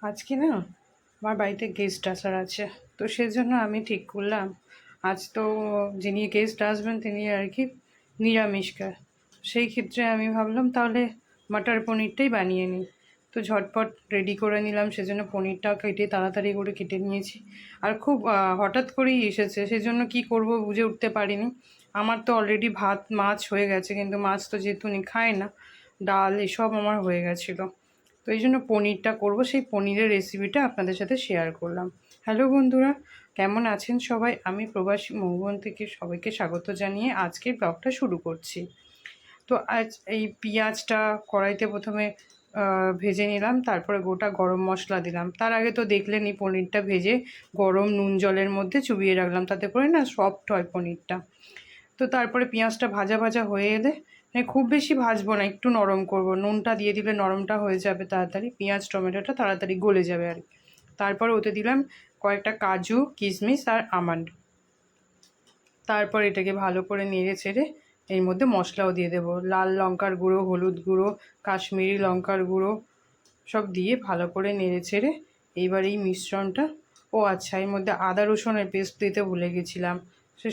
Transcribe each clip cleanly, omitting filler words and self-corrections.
আজকে না আমার বাড়িতে গেস্ট আসার আছে, তো সেজন্য আমি ঠিক করলাম আজ তো যিনি গেস্ট আসবেন তিনি আর কি নিরামিষ খায়। সেই ক্ষেত্রে আমি ভাবলাম তাহলে মটর পনিরটাই বানিয়ে নিই। তো ঝটপট রেডি করে নিলাম, সেজন্য পনিরটা কেটে তাড়াতাড়ি করে কেটে নিয়েছি। আর খুব হঠাৎ করেই এসেছে, সেজন্য কি করব বুঝে উঠতে পারিনি। আমার তো অলরেডি ভাত মাছ হয়ে গেছে, কিন্তু মাছ তো যেহেতু খায় না, ডাল এসব আমার হয়ে গেছিলো। তো এই জন্য পনিরটা করব, সেই পনিরের রেসিপিটা আপনাদের সাথে শেয়ার করলাম। হ্যালো বন্ধুরা, কেমন আছেন সবাই? আমি প্রবাসী মহুবন থেকে সবাইকে স্বাগত জানিয়ে আজকের ব্লগটা শুরু করছি। তো আজ এই পেঁয়াজটা কড়াইতে প্রথমে ভেজে নিলাম, তারপরে গোটা গরম মশলা দিলাম। তার আগে তো দেখলেনই পনিরটা ভেজে গরম নুন জলের মধ্যে চুবিয়ে রাখলাম, তাতে করে না সফট হয় পনিরটা। তো তারপরে পেঁয়াজটা ভাজা ভাজা হয়ে এলে, মানে খুব বেশি ভাজবো না, একটু নরম করব, নুনটা দিয়ে দিলে নরমটা হয়ে যাবে তাড়াতাড়ি, পেঁয়াজ টমেটোটা তাড়াতাড়ি গলে যাবে আর কি। তারপর ওতে দিলাম কয়েকটা কাজু, কিশমিশ আর আমন্ড। তারপর এটাকে ভালো করে নেড়ে ছেড়ে এর মধ্যে মশলাও দিয়ে দেবো, লাল লঙ্কার গুঁড়ো, হলুদ গুঁড়ো, কাশ্মীরি লঙ্কার গুঁড়ো সব দিয়ে ভালো করে নেড়ে ছেড়ে এইবার এই মিশ্রণটা, ও আচ্ছা এর মধ্যে আদা রসুনের পেস্ট দিতে ভুলে গেছিলাম,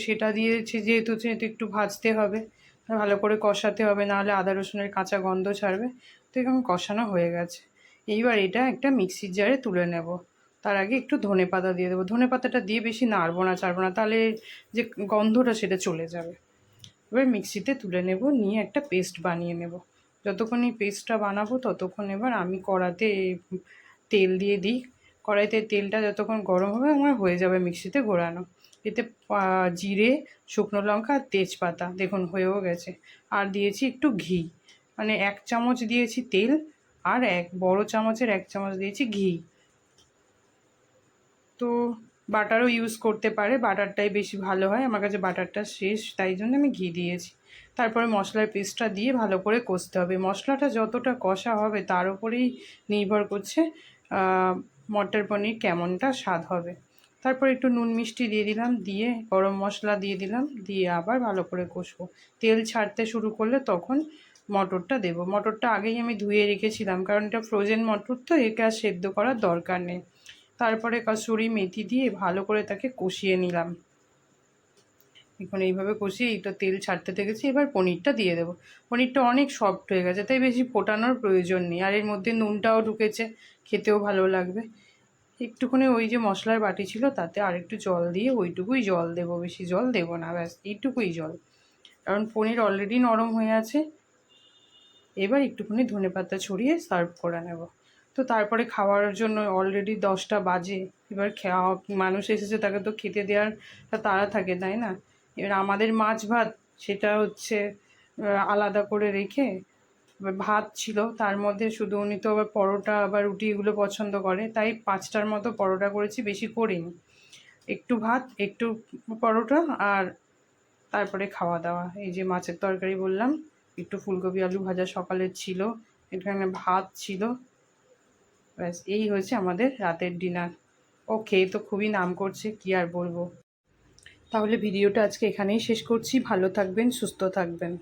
সেটা দিয়েছি। যেহেতু একটু ভাজতে হবে, ভালো করে কষাতে হবে, নাহলে আদা রসুনের কাঁচা গন্ধ ছাড়বে। তো এরকম কষানো হয়ে গেছে। এইবার এটা একটা মিক্সির জারে তুলে নেব। তার আগে একটু ধনেপাতা দিয়ে দেবো। ধনেপাতাটা দিয়ে বেশি নাড়বো না চাড়বো না, তাহলে যে গন্ধটা সেটা চলে যাবে। এবার মিক্সিতে তুলে নেব, নিয়ে একটা পেস্ট বানিয়ে নেব। যতক্ষণ এই পেস্টটা বানাবো ততক্ষণ এবার আমি কড়াতে তেল দিয়ে দিই। কড়াইতে তেলটা যতক্ষণ গরম হবে আমার হয়ে যাবে মিক্সিতে ঘোরানো। এতে জিরে, শুকনো লঙ্কা আর তেজপাতা দেখুন হয়েও গেছে। আর দিয়েছি একটু ঘি, মানে 1 চামচ দিয়েছি তেল, আর বড় চামচের 1 চামচ দিয়েছি ঘি। তো বাটারও ইউজ করতে পারে, বাটারটাই বেশি ভালো হয়, আমার কাছে বাটারটা শেষ তাই জন্য আমি ঘি দিয়েছি। তারপরে মশলার পেস্টটা দিয়ে ভালো করে কষতে হবে। মশলাটা যতটা কষা হবে তার উপরেই নির্ভর করছে মটর পনির কেমনটা স্বাদ হবে। তারপর একটু নুন মিষ্টি দিয়ে দিলাম, দিয়ে গরম মশলা দিয়ে দিলাম, দিয়ে আবার ভালো করে কষবো। তেল ছাড়তে শুরু করলে তখন মটরটা দেবো। মটরটা আগেই আমি ধুয়ে রেখেছিলাম, কারণ এটা ফ্রোজেন মটর, তো একে আর সেদ্ধ করার দরকার নেই। তারপরে কসুরি মেথি দিয়ে ভালো করে তাকে কষিয়ে নিলাম। এখন এইভাবে কষিয়ে এইটা তেল ছাড়তে থেকেছি। এবার পনিরটা দিয়ে দেবো। পনিরটা অনেক সফট হয়ে গেছে, তাই বেশি ফোটানোর প্রয়োজন নেই। আর এর মধ্যে নুনটাও ঢুকেছে, খেতেও ভালো লাগবে। একটুখানি ওই যে মশলার বাটি ছিল তাতে আরেকটু জল দিয়ে ওইটুকুই জল দেবো, বেশি জল দেবো না, ব্যাস এইটুকুই জল, কারণ পনির অলরেডি নরম হয়ে আছে। এবার একটুখানি ধনেপাতা ছড়িয়ে সার্ভ করে নেব। তো তারপরে খাওয়ার জন্য অলরেডি 10টা বাজে। এবার মানুষ এসেছে, তাকে তো খেতে দেওয়ার তাড়া থাকে, তাই না? এবার আমাদের মাছ ভাত সেটা হচ্ছে আলাদা করে রেখে, ভাত ছিল তার মধ্যে শুধু, উনি তো আবার পরোটা আবার রুটি এগুলো পছন্দ করে, তাই 5টার মতো পরোটা করেছি, বেশি করিনি। একটু ভাত, একটু পরোটা, আর তারপরে খাওয়া দাওয়া। এই যে মাছের তরকারি বললাম, একটু ফুলকপি আলু ভাজা সকালের ছিল, এখানে ভাত ছিল, ব্যাস এই হয়েছে আমাদের রাতের ডিনার। ও খেয়ে তো খুবই নাম করছে, কি আর বলবো। তাহলে ভিডিওটা আজকে এখানেই শেষ করছি। ভালো থাকবেন, সুস্থ থাকবেন।